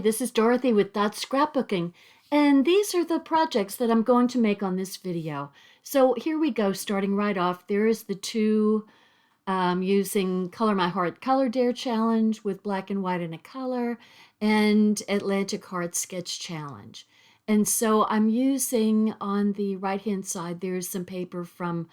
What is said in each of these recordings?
this is Dorothy with Scrapbooking, and these are the projects that I'm going to make on this video. So here we go, starting right off. There is the two using Color My Heart Color Dare Challenge with black and white and a color, and Atlantic Heart Sketch Challenge. And so I'm using, on the right-hand side, there's some paper from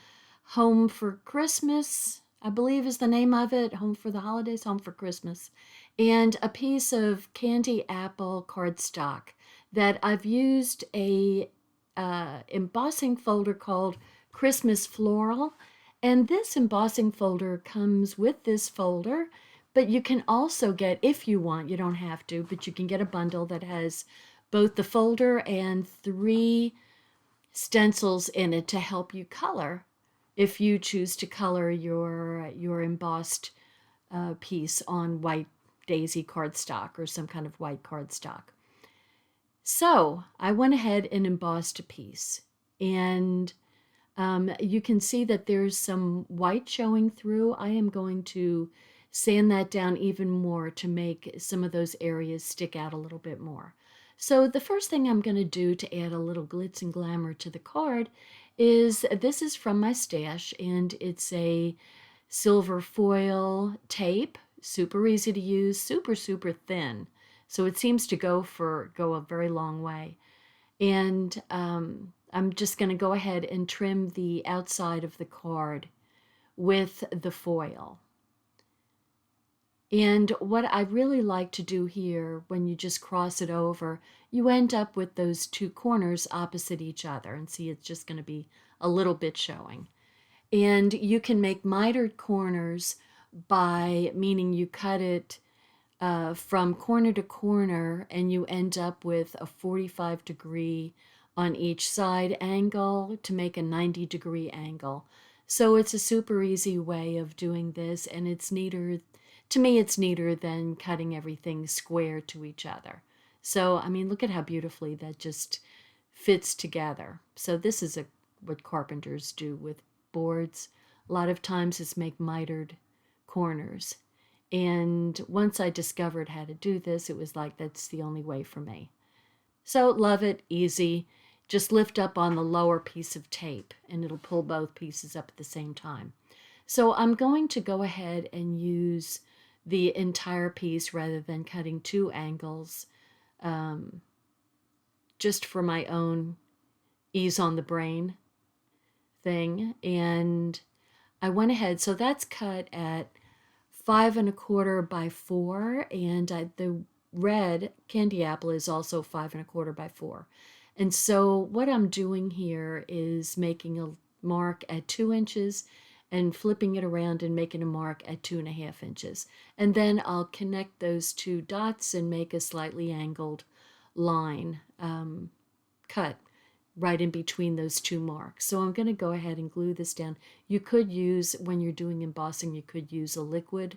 Home for Christmas, I believe is the name of it, Home for the Holidays, Home for Christmas, and a piece of candy apple cardstock that I've used a embossing folder called Christmas Floral. And this embossing folder comes with this folder, but you can also get, if you want, you don't have to, but you can get a bundle that has both the folder and 3 stencils in it to help you color if you choose to color your embossed piece on white daisy cardstock or some kind of white cardstock. So I went ahead and embossed a piece, and you can see that there's some white showing through. I am going to sand that down even more to make some of those areas stick out a little bit more. So the first thing I'm going to do to add a little glitz and glamour to the card is, this is from my stash, and it's a silver foil tape, super easy to use, super thin, so it seems to go a very long way. And I'm just going to go ahead and trim the outside of the card with the foil. And what I really like to do here, when you just cross it over, you end up with those 2 corners opposite each other. And see, it's just going to be a little bit showing. And you can make mitered corners by, meaning you cut it from corner to corner, and you end up with a 45-degree on each side angle to make a 90-degree angle. So it's a super easy way of doing this, and it's neater. To me, it's neater than cutting everything square to each other. So, I mean, look at how beautifully that just fits together. So this is what carpenters do with boards. A lot of times it's make mitered corners. And once I discovered how to do this, it was like, that's the only way for me. So love it, easy. Just lift up on the lower piece of tape and it'll pull both pieces up at the same time. So I'm going to go ahead and use the entire piece rather than cutting 2 angles, just for my own ease on the brain thing. And I went ahead, so that's cut at 5 1/4 by 4, and the red candy apple is also 5 1/4 by 4. And so what I'm doing here is making a mark at 2 inches and flipping it around and making a mark at 2.5 inches. And then I'll connect those 2 dots and make a slightly angled line cut right in between those 2 marks. So I'm going to go ahead and glue this down. You could use, when you're doing embossing, you could use a liquid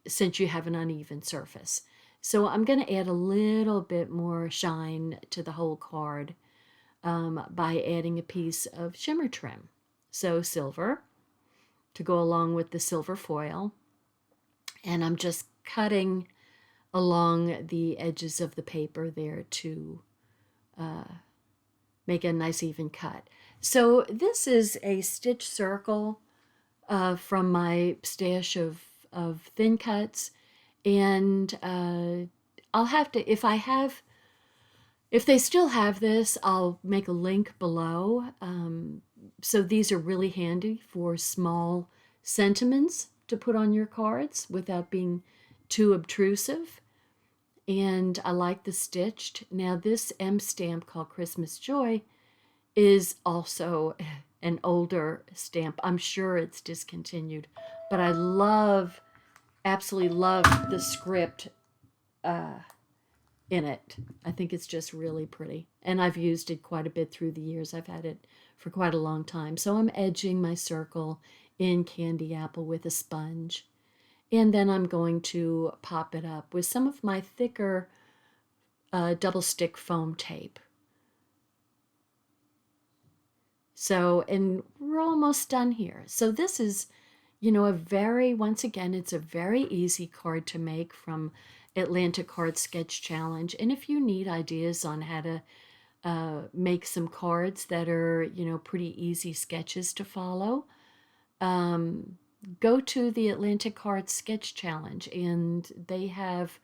since you have an uneven surface. So I'm going to add a little bit more shine to the whole card by adding a piece of shimmer trim. So silver to go along with the silver foil. And I'm just cutting along the edges of the paper there to make a nice even cut. So this is a stitch circle from my stash of thin cuts. And I'll have to, if they still have this, I'll make a link below. So these are really handy for small sentiments to put on your cards without being too obtrusive. And I like the stitched. Now this M stamp called Christmas Joy is also an older stamp. I'm sure it's discontinued, but I absolutely love the script in it. I think it's just really pretty. And I've used it quite a bit through the years. I've had it for quite a long time. So I'm edging my circle in candy apple with a sponge. And then I'm going to pop it up with some of my thicker double stick foam tape. So, and we're almost done here. So this is, once again, it's a very easy card to make from Atlantic Card Sketch Challenge. And if you need ideas on how to make some cards that are, you know, pretty easy sketches to follow, go to the Atlantic Card Sketch Challenge, and they have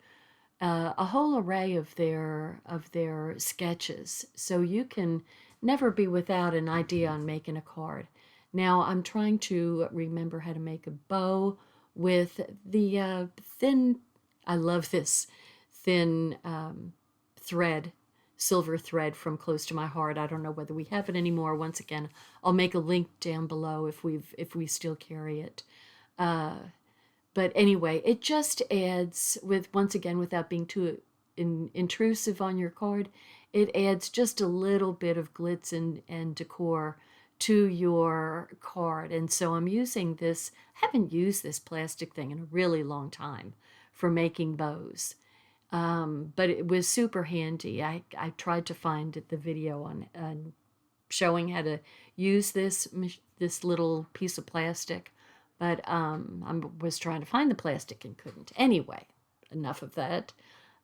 a whole array of their sketches, so you can never be without an idea on making a card. Now I'm trying to remember how to make a bow with the thin. I love this thin thread, silver thread from Close to My Heart. I don't know whether we have it anymore. Once again, I'll make a link down below if we still carry it. But anyway, it just adds, once again, without being too intrusive on your card, it adds just a little bit of glitz and decor to your card. And so I'm using this. I haven't used this plastic thing in a really long time for making bows. But it was super handy. I tried to find the video on showing how to use this little piece of plastic, but I was trying to find the plastic and couldn't. Anyway, enough of that.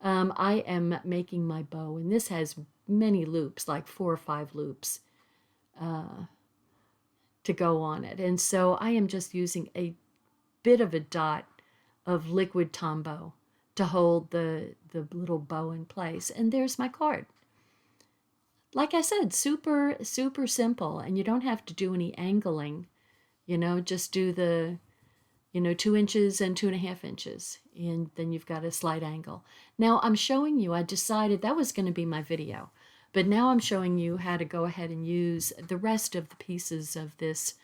I am making my bow, and this has many loops, like 4 or 5 loops to go on it. And so I am just using a bit of a dot of liquid Tombow to hold the little bow in place. And there's my card. Like I said, super, super simple, and you don't have to do any angling. You know, just do the, 2 inches and 2.5 inches, and then you've got a slight angle. Now I'm showing you, I decided that was going to be my video, but now I'm showing you how to go ahead and use the rest of the pieces of this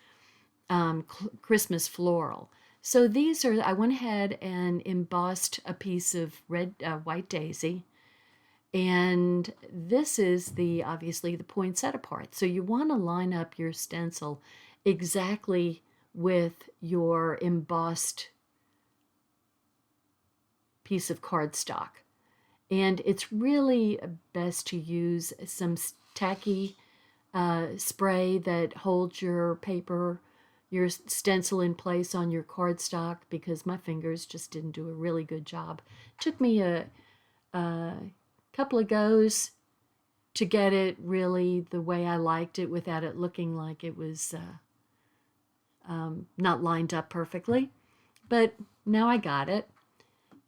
Christmas floral. So these are, I went ahead and embossed a piece of white daisy, and this is obviously the poinsettia part. So you want to line up your stencil exactly with your embossed piece of cardstock. And it's really best to use some tacky spray that holds your paper, your stencil in place on your cardstock, because my fingers just didn't do a really good job. It took me a couple of goes to get it really the way I liked it without it looking like it was not lined up perfectly. But now I got it.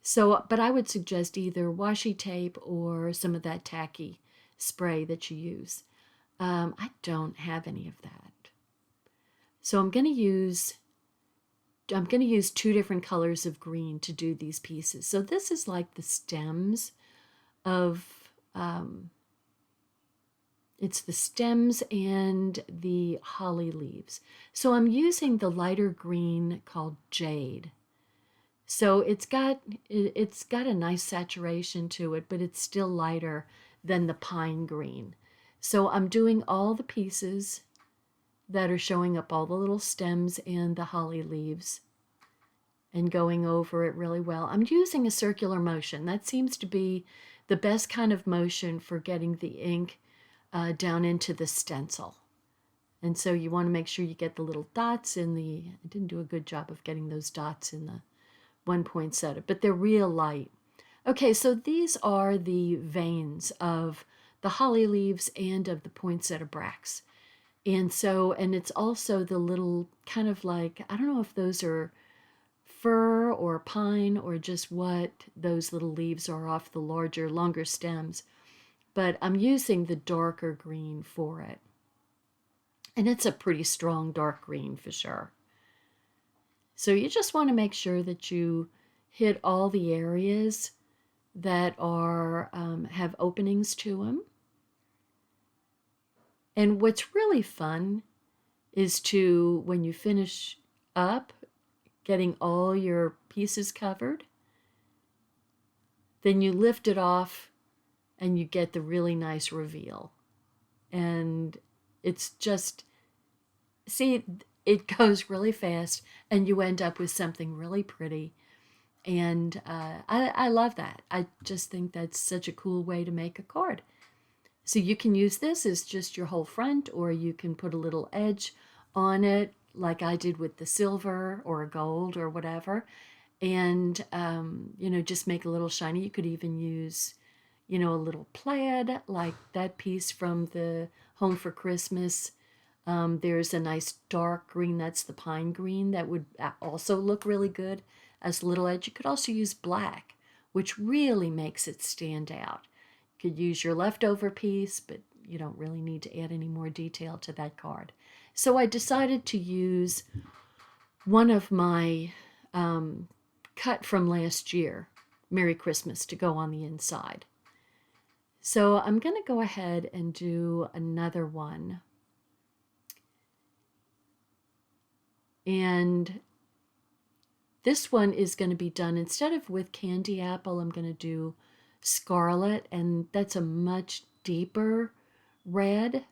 So, but I would suggest either washi tape or some of that tacky spray that you use. I don't have any of that. So I'm going to use 2 different colors of green to do these pieces. So this is like the stems of, it's the stems and the holly leaves. So I'm using the lighter green called Jade. So it's got a nice saturation to it, but it's still lighter than the pine green. So I'm doing all the pieces that are showing up, all the little stems and the holly leaves, and going over it really well. I'm using a circular motion. That seems to be the best kind of motion for getting the ink down into the stencil. And so you want to make sure you get the little dots in I didn't do a good job of getting those dots in the one poinsettia, but they're real light. Okay, so these are the veins of the holly leaves and of the poinsettia bracts. And it's also the little kind of like, I don't know if those are fir or pine or just what those little leaves are off the longer stems. But I'm using the darker green for it. And it's a pretty strong dark green for sure. So you just want to make sure that you hit all the areas that are have openings to them. And what's really fun is to, when you finish up getting all your pieces covered, then you lift it off and you get the really nice reveal. And it's just, see, it goes really fast and you end up with something really pretty. And I love that. I just think that's such a cool way to make a card. So you can use this as just your whole front, or you can put a little edge on it like I did with the silver or gold or whatever. and, you know, just make a little shiny. You could even use, you know, a little plaid like that piece from the Home for Christmas. There's a nice dark green, that's the pine green, that would also look really good as a little edge. You could also use black, which really makes it stand out. You could use your leftover piece, but you don't really need to add any more detail to that card. So I decided to use one of my cut from last year, Merry Christmas, to go on the inside. So I'm going to go ahead and do another one. And this one is going to be done, instead of with candy apple, I'm going to do scarlet, and that's a much deeper red,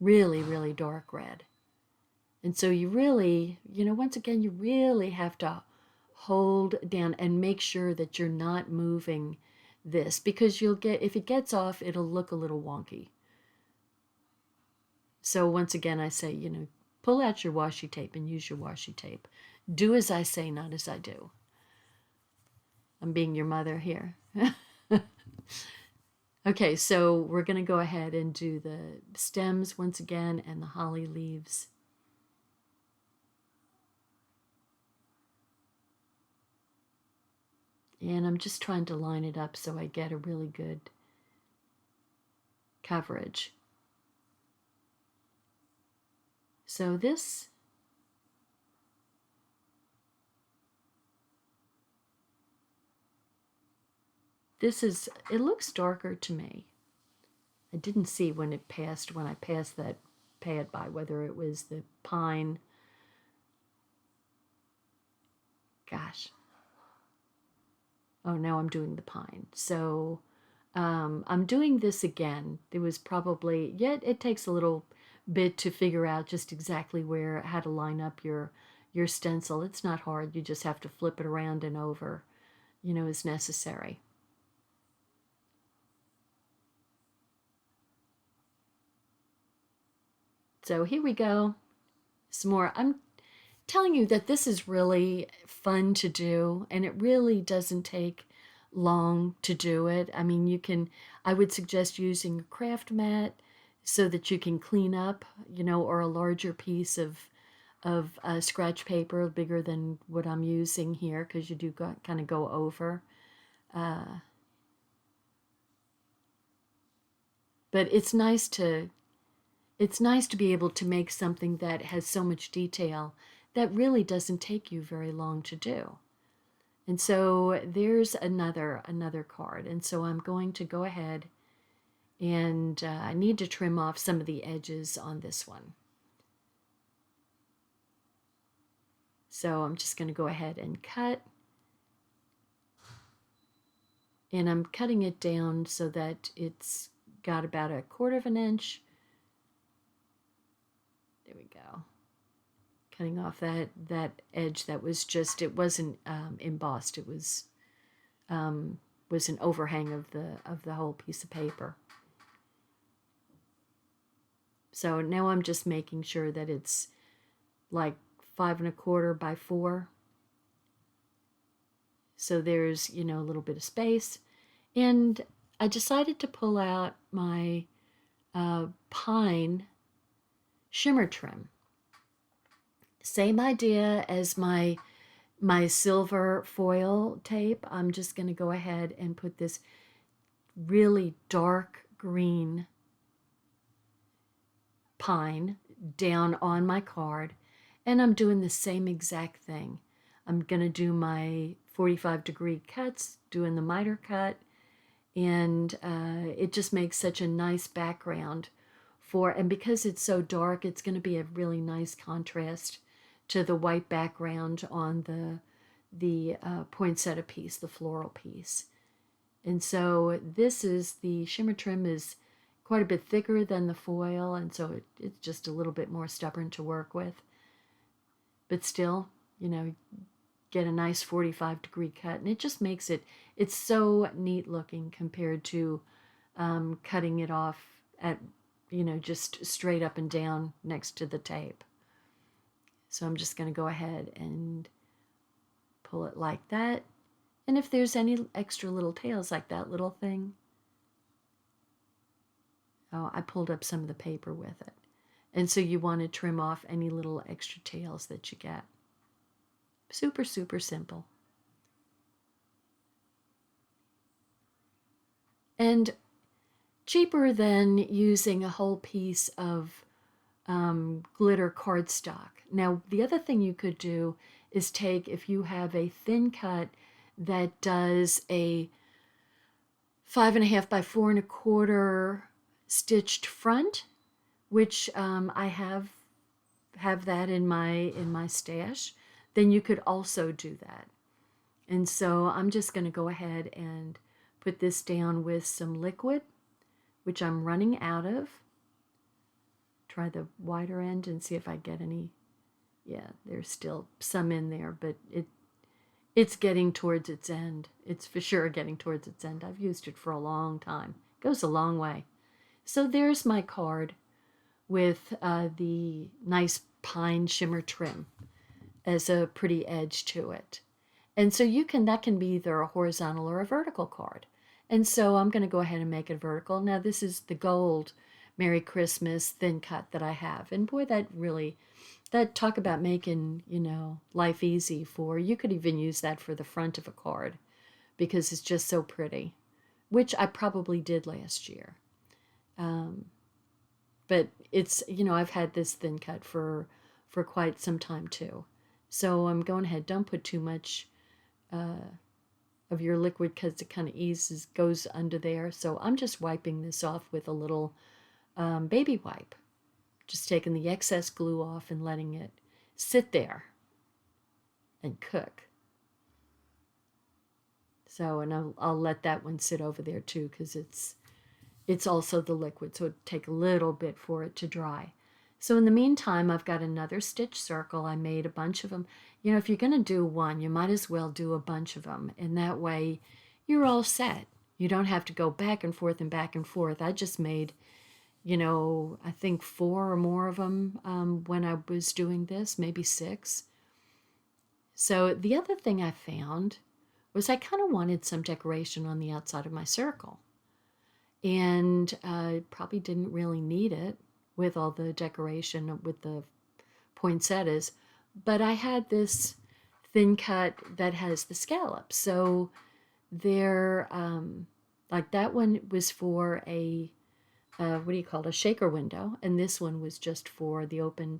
really, really dark red. And so you really, you know, once again, you really have to hold down and make sure that you're not moving this, because you'll get, if it gets off, it'll look a little wonky. So once again, I say, you know, pull out your washi tape and use your washi tape. Do as I say, not as I do. I'm being your mother here. Okay, so we're going to go ahead and do the stems once again and the holly leaves. And I'm just trying to line it up so I get a really good coverage. So this is, it looks darker to me. I didn't see when I passed that pad by, whether it was the pine. Gosh. Oh, now I'm doing the pine. So I'm doing this again. It was probably, yet it takes a little bit to figure out just exactly how to line up your stencil. It's not hard. You just have to flip it around and over, you know, as necessary. So here we go. Some more. I'm telling you that this is really fun to do, and it really doesn't take long to do it. I mean, you can, I would suggest using a craft mat so that you can clean up, you know, or a larger piece of scratch paper, bigger than what I'm using here, because you do kind of go over. But it's nice to be able to make something that has so much detail that really doesn't take you very long to do. And so there's another card. And so I'm going to go ahead and I need to trim off some of the edges on this one. So I'm just going to go ahead and cut. And I'm cutting it down so that it's got about 1/4 of an inch. There we go. Cutting off that edge that was just, it wasn't embossed. It was an overhang of the whole piece of paper. So now I'm just making sure that it's like 5 1/4 by 4. So there's, you know, a little bit of space. And I decided to pull out my pine shimmer trim. Same idea as my silver foil tape. I'm just going to go ahead and put this really dark green pine down on my card, and I'm doing the same exact thing. I'm going to do my 45-degree cuts, doing the miter cut, and it just makes such a nice background for, and because it's so dark, it's going to be a really nice contrast to the white background on the poinsettia piece, the floral piece. And so this is, the shimmer trim is quite a bit thicker than the foil, and so it's just a little bit more stubborn to work with. But still, you know, get a nice 45-degree cut, and it just makes it, it's so neat looking compared to cutting it off at, you know, just straight up and down next to the tape. So I'm just going to go ahead and pull it like that. And if there's any extra little tails like that little thing, oh, I pulled up some of the paper with it. And so you want to trim off any little extra tails that you get. Super, super simple. And cheaper than using a whole piece of glitter cardstock. Now, the other thing you could do is take, if you have a thin cut that does a 5.5 by 4.25 stitched front, which I have that in my stash, then you could also do that. And so I'm just going to go ahead and put this down with some liquid, which I'm running out of. Try the wider end and see if I get any. Yeah, there's still some in there, but it's getting towards its end. It's for sure getting towards its end. I've used it for a long time. It goes a long way. So there's my card with the nice pine shimmer trim as a pretty edge to it. And so that can be either a horizontal or a vertical card. And so I'm going to go ahead and make it vertical. Now this is the gold Merry Christmas thin cut that I have. And boy, that talk about making, life easy for, you could even use that for the front of a card because it's just so pretty, which I probably did last year. But it's, I've had this thin cut for quite some time too. So I'm going ahead, don't put too much of your liquid because it kind of goes under there. So I'm just wiping this off with a little baby wipe. Just taking the excess glue off and letting it sit there and cook. So, and I'll let that one sit over there too because it's also the liquid, so it'll take a little bit for it to dry. So in the meantime, I've got another stitch circle. I made a bunch of them. If you're going to do one, you might as well do a bunch of them. And that way you're all set. You don't have to go back and forth and back and forth. I just made, I think 4 or more of them when I was doing this, maybe 6. So the other thing I found was I kind of wanted some decoration on the outside of my circle. And I probably didn't really need it with all the decoration with the poinsettias, but I had this thin cut that has the scallops. So they're, like that one was for a, a shaker window, and this one was just for the open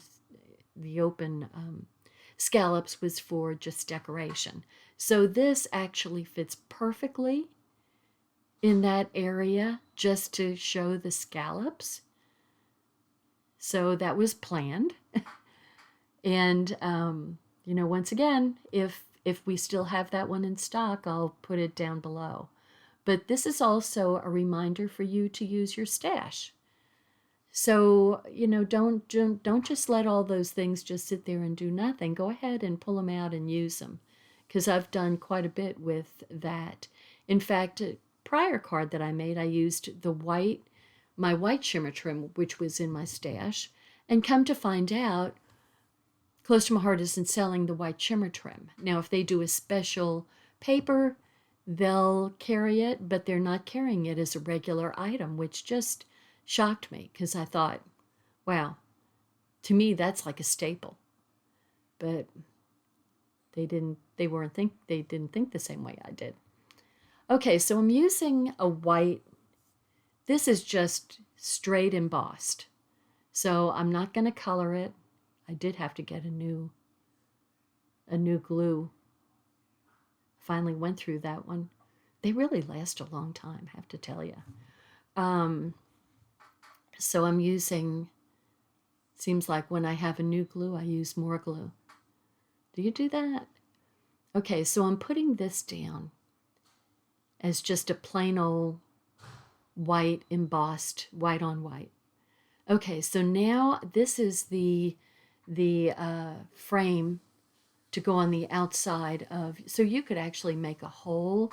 scallops was for just decoration. So this actually fits perfectly in that area just to show the scallops. So that was planned. And, once again, if we still have that one in stock, I'll put it down below. But this is also a reminder for you to use your stash. So, don't just let all those things just sit there and do nothing. Go ahead and pull them out and use them, because I've done quite a bit with that. In fact, a prior card that I made, I used my white shimmer trim, which was in my stash, and come to find out, Close to My Heart isn't selling the white shimmer trim. Now, if they do a special paper, they'll carry it, but they're not carrying it as a regular item, which just shocked me because I thought, wow, to me that's like a staple. But they didn't think the same way I did. Okay, so I'm using a white. This is just straight embossed. So I'm not going to color it. I did have to get a new glue. Finally went through that one. They really last a long time, I have to tell you. So I'm using, seems like when I have a new glue, I use more glue. Do you do that? Okay, so I'm putting this down as just a plain old white embossed, white on white. Okay, so now this is the frame to go on the outside of, so you could actually make a whole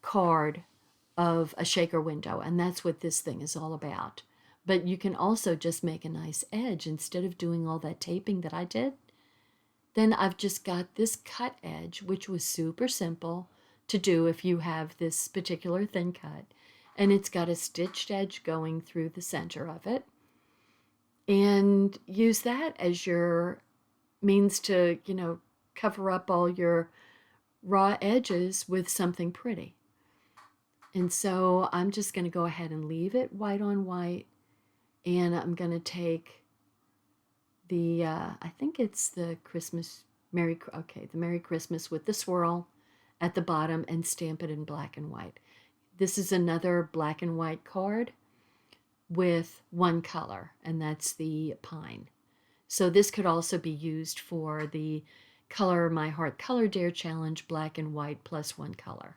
card of a shaker window, and that's what this thing is all about. But you can also just make a nice edge instead of doing all that taping that I did. Then I've just got this cut edge, which was super simple to do if you have this particular thin cut. And it's got a stitched edge going through the center of it. And use that as your means to, cover up all your raw edges with something pretty. And so I'm just going to go ahead and leave it white on white. And I'm going to take the, I think it's the the Merry Christmas with the swirl at the bottom and stamp it in black and white. This is another black and white card with one color, and that's the pine. So this could also be used for the Color My Heart Color Dare Challenge, black and white plus one color.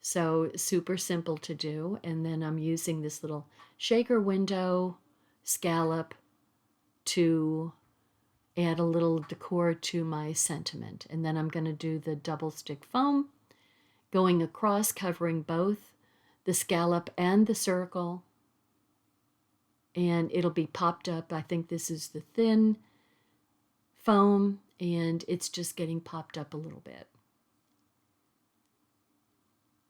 So super simple to do. And then I'm using this little shaker window scallop to add a little decor to my sentiment. And then I'm going to do the double stick foam going across, covering both the scallop and the circle. And it'll be popped up. I think this is the thin foam, and it's just getting popped up a little bit.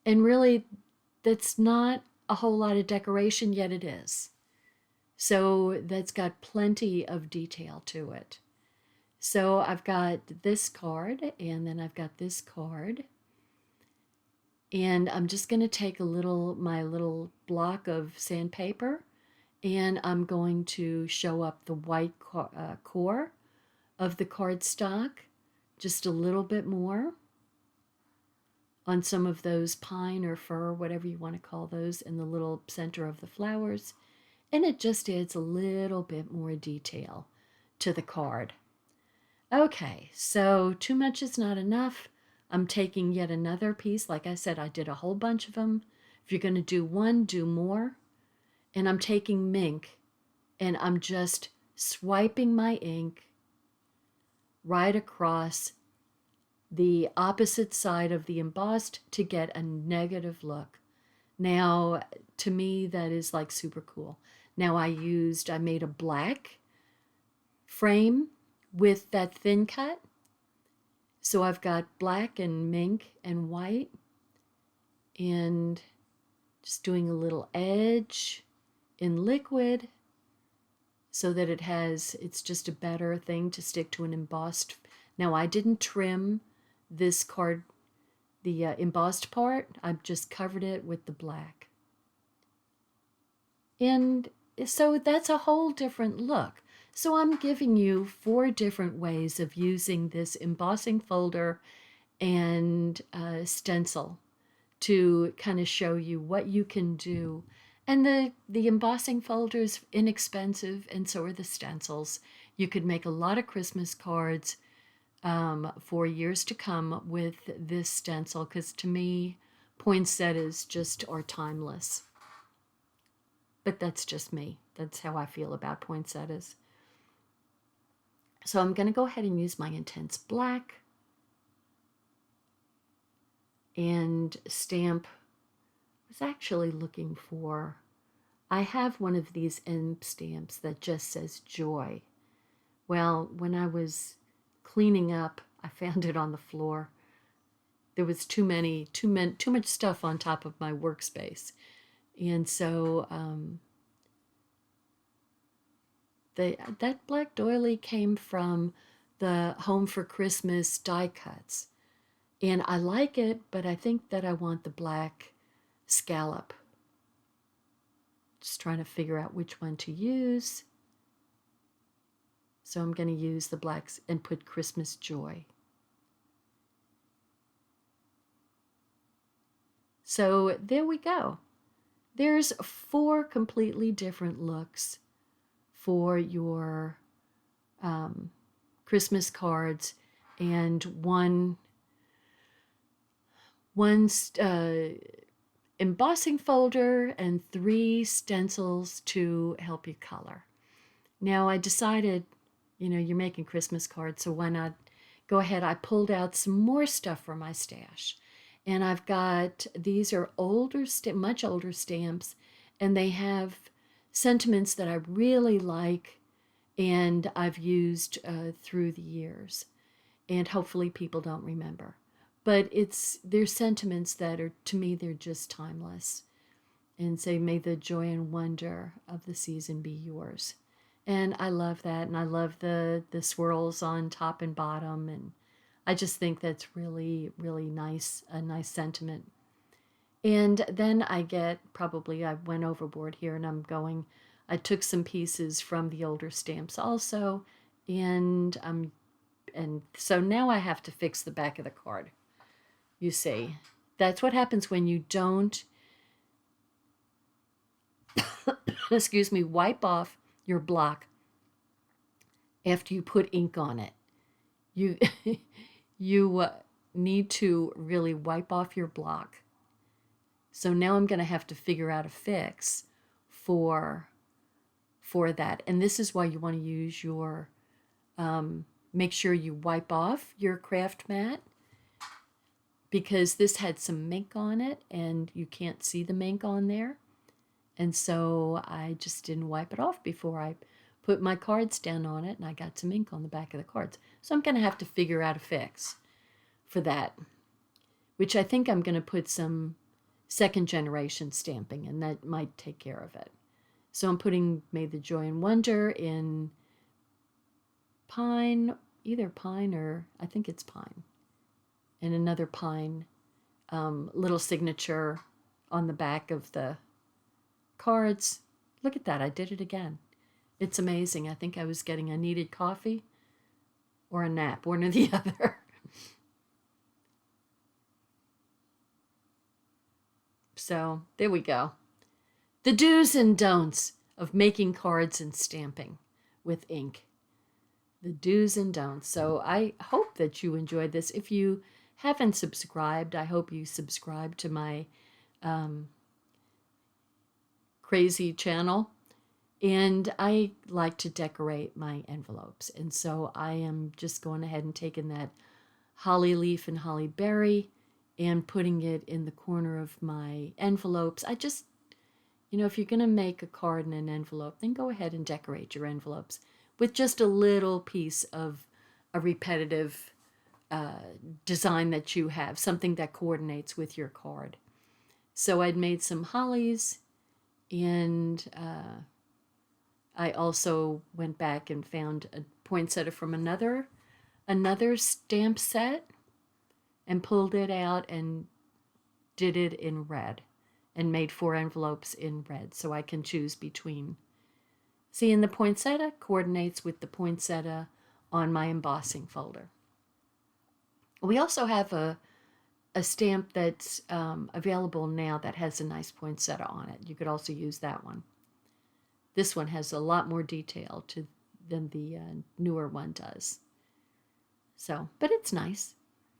And really, that's not a whole lot of decoration, yet it is. So that's got plenty of detail to it. So I've got this card, and then I've got this card. And I'm just going to take my little block of sandpaper, and I'm going to show up the white core of the cardstock just a little bit more on some of those pine or fir, whatever you want to call those, in the little center of the flowers. And it just adds a little bit more detail to the card. Okay, so too much is not enough. I'm taking yet another piece. Like I said, I did a whole bunch of them. If you're going to do one, do more. And I'm taking Mink, and I'm just swiping my ink right across the opposite side of the embossed to get a negative look. Now, to me, that is like super cool. Now I made a black frame with that thin cut. So I've got black and mink and white, and just doing a little edge in liquid so that it's just a better thing to stick to an embossed. Now I didn't trim this card, the embossed part. I've just covered it with the black. And so that's a whole different look. So I'm giving you 4 different ways of using this embossing folder and stencil to kind of show you what you can do. And the embossing folder is inexpensive, and so are the stencils. You could make a lot of Christmas cards for years to come with this stencil, because to me, poinsettias just are timeless. But that's just me. That's how I feel about poinsettias. So I'm going to go ahead and use my Intense Black and stamp. I was actually looking for, I have one of these end stamps that just says joy. Well, when I was cleaning up, I found it on the floor. There was too much stuff on top of my workspace. And so that black doily came from the Home for Christmas die cuts. And I like it, but I think that I want the black scallop. Just trying to figure out which one to use. So I'm going to use the blacks and put Christmas Joy. So there we go. There's 4 completely different looks for your Christmas cards, and one embossing folder and 3 stencils to help you color. Now I decided, you're making Christmas cards, so why not go ahead. I pulled out some more stuff from my stash. And I've got, these are much older stamps, and they have sentiments that I really like, and I've used through the years, and hopefully people don't remember. But there's sentiments that are, to me, they're just timeless. And say, may the joy and wonder of the season be yours. And I love that, and I love the swirls on top and bottom, and I just think that's really, really nice, a nice sentiment. And then I went overboard here, and I took some pieces from the older stamps also, and so now I have to fix the back of the card. You see, that's what happens when you don't, excuse me, wipe off your block after you put ink on it. You need to really wipe off your block. So now I'm going to have to figure out a fix for that. And this is why you want to use your, make sure you wipe off your craft mat, because this had some ink on it and you can't see the ink on there. And so I just didn't wipe it off before I put my cards down on it, and I got some ink on the back of the cards. So I'm going to have to figure out a fix for that, which I think I'm going to put some second generation stamping, and that might take care of it. So I'm putting May the Joy and Wonder in pine, either pine or I think it's pine, and another pine little signature on the back of the cards. Look at that, I did it again. It's amazing. I think I was getting a needed coffee or a nap, one or the other. So there we go. The do's and don'ts of making cards and stamping with ink. The do's and don'ts. So I hope that you enjoyed this. If you haven't subscribed, I hope you subscribe to my crazy channel. And I like to decorate my envelopes. And so I am just going ahead and taking that holly leaf and holly berry and putting it in the corner of my envelopes. I just, if you're going to make a card in an envelope, then go ahead and decorate your envelopes with just a little piece of a repetitive design that you have, something that coordinates with your card. So I'd made some hollies, and I also went back and found a poinsettia from another stamp set and pulled it out and did it in red and made 4 envelopes in red, so I can choose between. See, and the poinsettia coordinates with the poinsettia on my embossing folder. We also have a stamp that's available now that has a nice poinsettia on it. You could also use that one. This one has a lot more detail than the newer one does. So, but it's nice.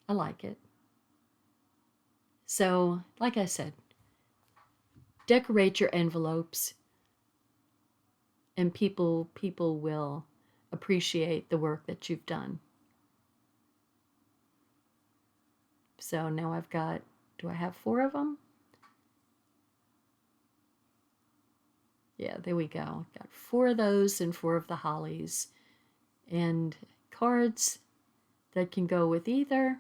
I like it. So, like I said, decorate your envelopes, and people will appreciate the work that you've done. So now I've got, do I have 4 of them? Yeah, there we go. Got 4 of those and 4 of the hollies, and cards that can go with either.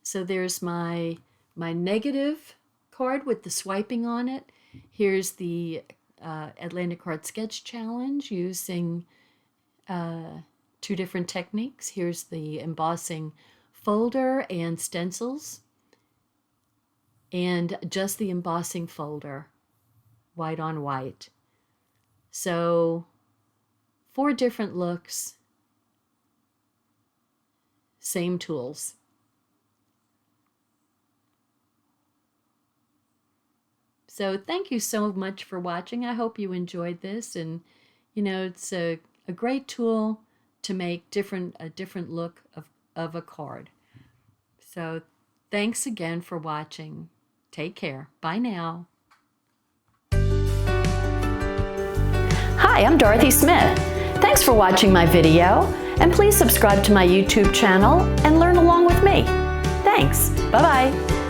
So there's my negative card with the swiping on it. Here's the Atlantic Card Sketch Challenge using 2 different techniques. Here's the embossing folder and stencils, and just the embossing folder, white on white. So 4 different looks, same tools. So thank you so much for watching. I hope you enjoyed this, and it's a great tool to make a different look of a card. So thanks again for watching. Take care. Bye now. Hi, I'm Dorothy Smith. Thanks for watching my video, and please subscribe to my YouTube channel and learn along with me. Thanks. Bye-bye.